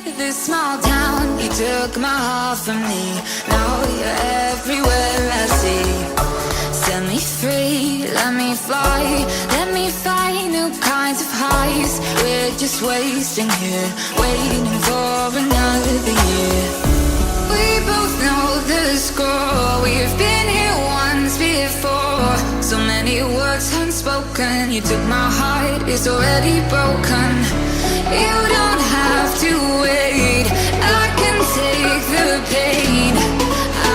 to this small town. You took my heart from me. Now you're everywhere I see. Set me free, let me fly. Let me find new kinds of highs. We're just wasting here, waiting for another year. We both know the score. We've been here once before. So many words unspoken. You took my heart, it's already broken. You don't have to wait, I can take the pain.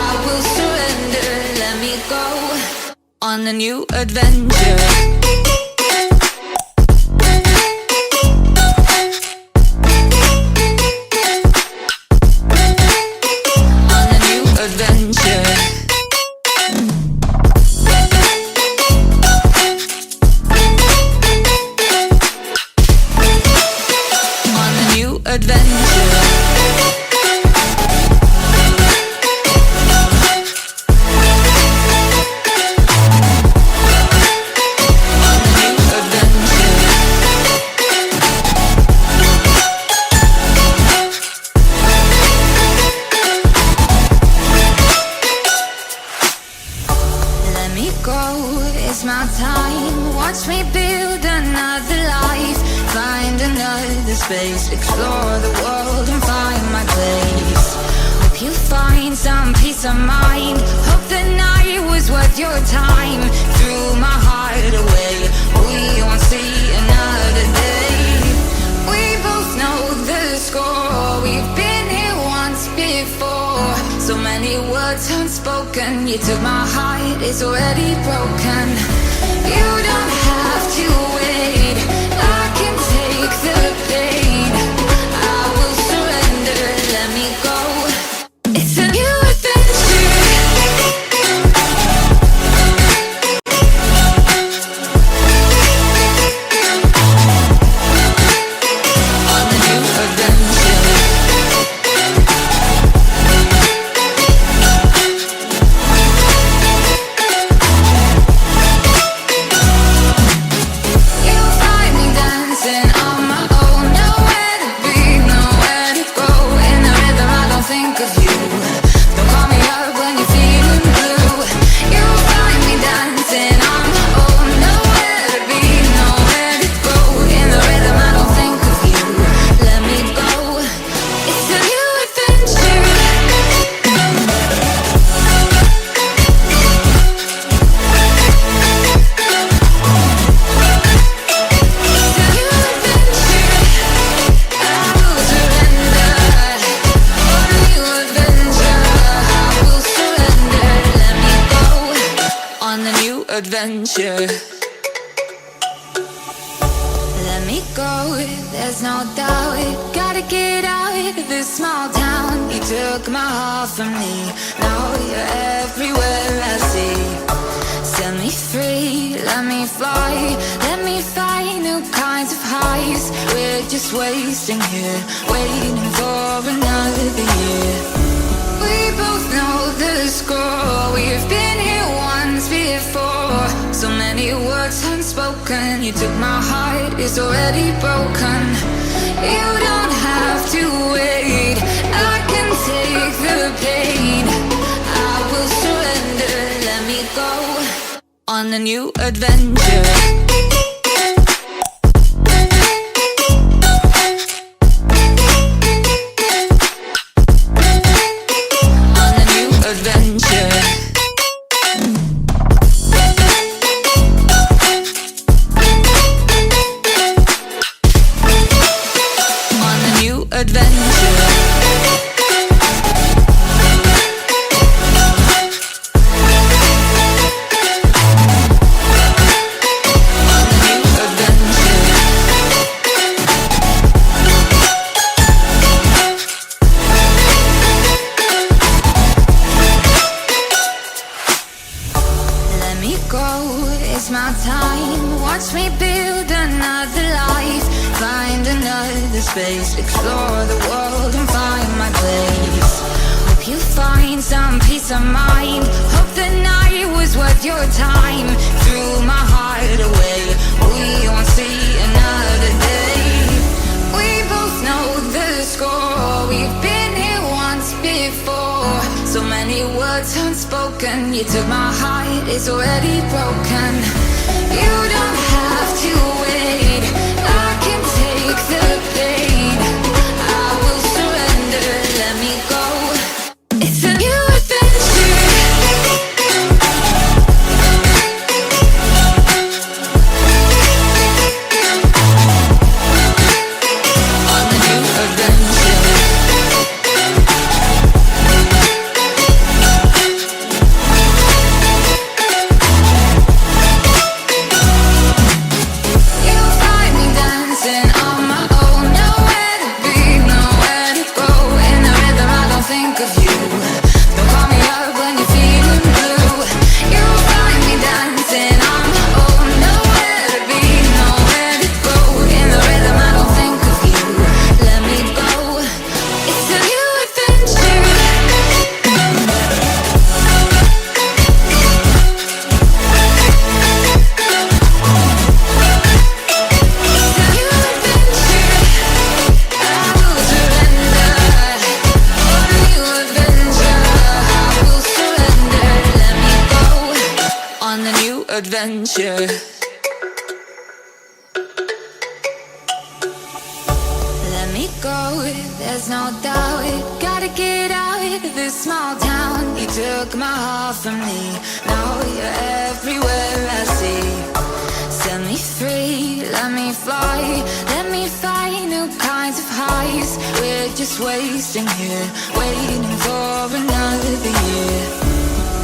I will surrender, let me go on a new adventure. It's my time, watch me build another life. Find another space, explore the world and find my place. Hope you find some peace of mind. Hope the night was worth your time. Threw my heart away, we won't see another day. We both know the score, we've been here once before. So many words unspoken. You took my heart, it's already broken. You don't have to wait, I can take the pain. I will surrender, let me go. It's a new adventure. On a new adventure. Adventure. Let me go, there's no doubt. Gotta get out of this small town. You took my heart from me. Now you're everywhere I see. Set me free, let me fly. Let me find new kinds of highs. We're just wasting here, waiting for another year. We both know the score. We've been here once before. So many words unspoken. You took my heart, it's already broken. You don't have to wait, I can take the pain. I will surrender, let me go on a new adventure. It's my time, watch me build another life. Find another space, explore the world and find my place. Hope you find some peace of mind. Hope the night was worth your time. Threw my heart away, we won't see another day. We both know the score. words unspoken. You took my heart, it's already broken. You don't have to wait, I can take the pain. I will surrender, let me go. It's a new adventure. On the new adventure. You find me dancing on my own, nowhere to be, nowhere to go. In the rhythm I don't think of you. Don't call me up when you're feeling blue. You find me dancing on my own, nowhere to be, nowhere to go. In the rhythm I don't think of you. Let me go. It's a new adventure. It's a new adventure. I will surrender. On a new adventure. I will surrender. Let me go. On the new adventure. Let me go, there's no doubt. Gotta get out of this small town. You took my heart from me, now you're everywhere I see. Set me free, let me fly. Let me find new kinds of highs. We're just wasting here, waiting for another year.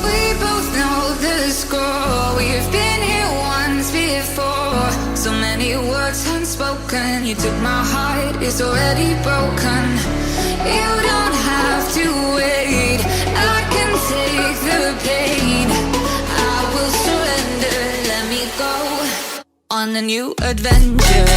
We both know the score. We've been here once before. So many words unspoken. You took my heart, it's already broken. You don't have to wait, I can take the pain. I will surrender, let me go. On a new adventure.